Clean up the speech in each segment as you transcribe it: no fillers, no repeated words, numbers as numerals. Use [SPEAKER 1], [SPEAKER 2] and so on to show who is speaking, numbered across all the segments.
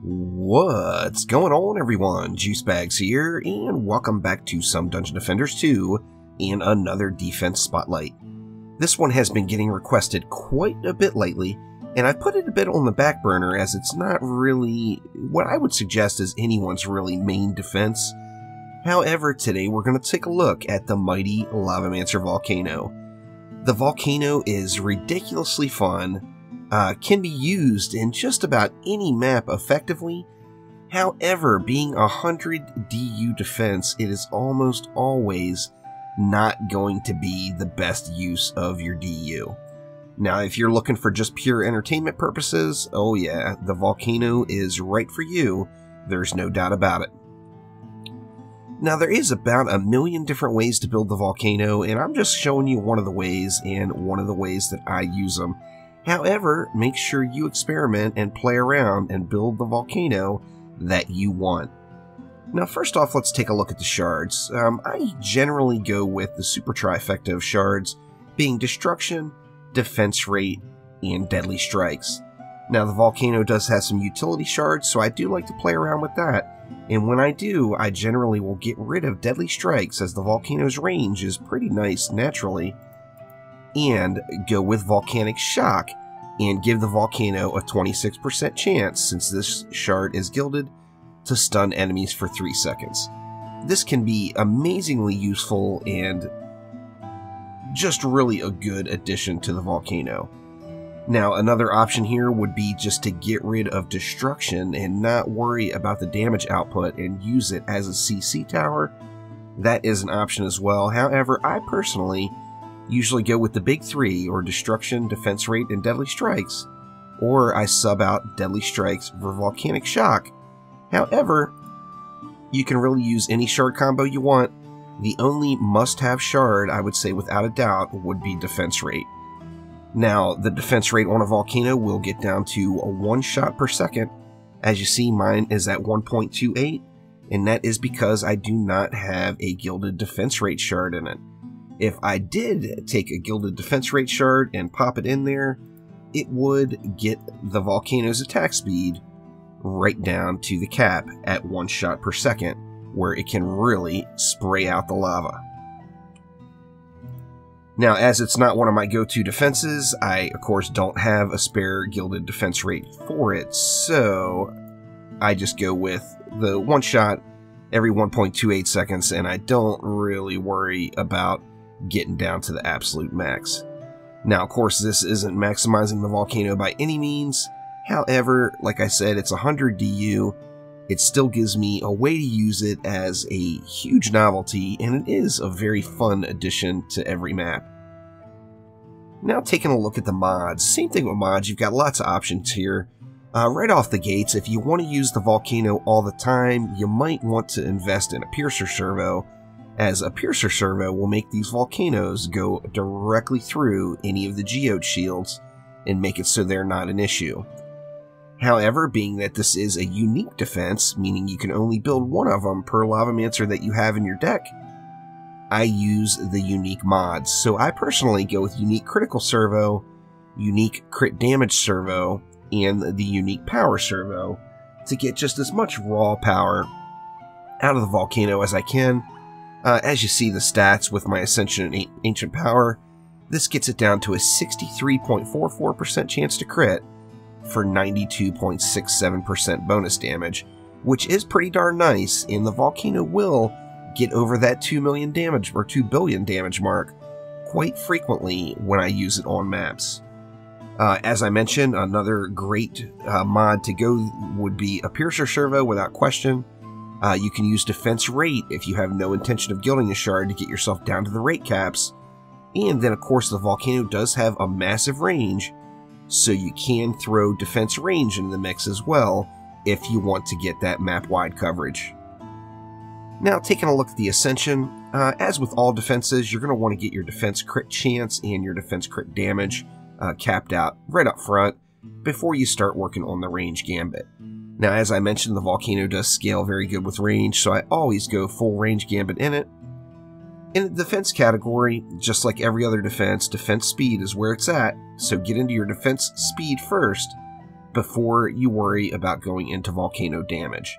[SPEAKER 1] What's going on, everyone? Juicebags here, and welcome back to some Dungeon Defenders 2 and another defense spotlight. This one has been getting requested quite a bit lately, and I put it a bit on the back burner as it's not really what I would suggest is anyone's really main defense. However, today we're going to take a look at the mighty Lavamancer Volcano. The Volcano is ridiculously fun, can be used in just about any map effectively. However, being 100 DU defense, it is almost always not going to be the best use of your DU. Now, if you're looking for just pure entertainment purposes, oh yeah, the Volcano is right for you. There's no doubt about it. Now, there is about a million different ways to build the Volcano, and I'm just showing you one of the ways and one of the ways that I use them. However, make sure you experiment and play around and build the Volcano that you want. Now, first off, let's take a look at the Shards. I generally go with the super trifecta of Shards, being Destruction, Defense Rate, and Deadly Strikes. Now, the Volcano does have some utility Shards, so I do like to play around with that. And when I do, I generally will get rid of Deadly Strikes, as the Volcano's range is pretty nice naturally, and go with Volcanic Shock and give the Volcano a 26% chance, since this shard is gilded, to stun enemies for 3 seconds. This can be amazingly useful and just really a good addition to the Volcano. Now, another option here would be just to get rid of Destruction and not worry about the damage output and use it as a CC tower. That is an option as well. However, I personally usually go with the big three, or Destruction, Defense Rate, and Deadly Strikes, or I sub out Deadly Strikes for Volcanic Shock. However, you can really use any shard combo you want. The only must-have shard, I would say without a doubt, would be Defense Rate. Now, the Defense Rate on a Volcano will get down to a 1 shot per second. As you see, mine is at 1.28, and that is because I do not have a Gilded Defense Rate shard in it. If I did take a Gilded Defense Rate shard and pop it in there, it would get the Volcano's attack speed right down to the cap at 1 shot per second, where it can really spray out the lava. Now, as it's not one of my go-to defenses, I, of course, don't have a spare Gilded Defense Rate for it, so I just go with the 1 shot every 1.28 seconds, and I don't really worry about getting down to the absolute max. Now, of course, this isn't maximizing the Volcano by any means. However, like I said, it's 100 DU. It still gives me a way to use it as a huge novelty, and it is a very fun addition to every map. Now, taking a look at the mods. Same thing with mods, you've got lots of options here. Right off the gates, if you want to use the Volcano all the time, you might want to invest in a Piercer Servo, as a Piercer Servo will make these Volcanoes go directly through any of the geode shields and make it so they're not an issue. However, being that this is a unique defense, meaning you can only build one of them per Lavamancer that you have in your deck, I use the unique mods. So I personally go with Unique Critical Servo, Unique Crit Damage Servo, and the Unique Power Servo to get just as much raw power out of the Volcano as I can. As you see the stats with my Ascension and Ancient Power, this gets it down to a 63.44% chance to crit for 92.67% bonus damage, which is pretty darn nice, and the Volcano will get over that 2 million damage or 2 billion damage mark quite frequently when I use it on maps. As I mentioned, another great mod to go would be a Piercer Servo without question. You can use Defense Rate if you have no intention of gilding a shard to get yourself down to the rate caps. And then, of course, the Volcano does have a massive range, so you can throw Defense Range into the mix as well if you want to get that map-wide coverage. Now, taking a look at the Ascension, as with all defenses, you're going to want to get your defense crit chance and your defense crit damage capped out right up front before you start working on the range gambit. Now, as I mentioned, the Volcano does scale very good with range, so I always go full range gambit in it. In the defense category, just like every other defense, defense speed is where it's at, so get into your defense speed first, before you worry about going into volcano damage.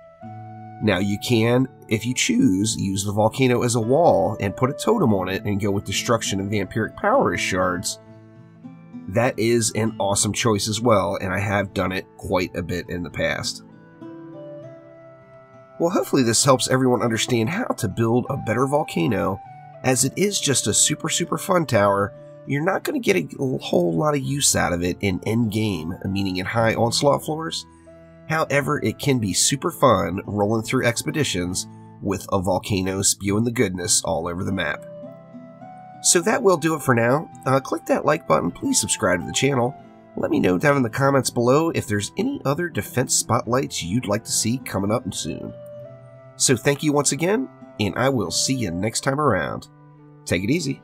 [SPEAKER 1] Now you can, if you choose, use the volcano as a wall and put a totem on it and go with destruction and vampiric power as shards. That is an awesome choice as well, and I have done it quite a bit in the past. Well, hopefully this helps everyone understand how to build a better volcano, as it is just a super fun tower. You're not going to get a whole lot of use out of it in endgame, meaning in high onslaught floors. However, it can be super fun rolling through expeditions with a volcano spewing the goodness all over the map. So that will do it for now. Click that like button, please subscribe to the channel. Let me know down in the comments below if there's any other defense spotlights you'd like to see coming up soon. So thank you once again, and I will see you next time around. Take it easy.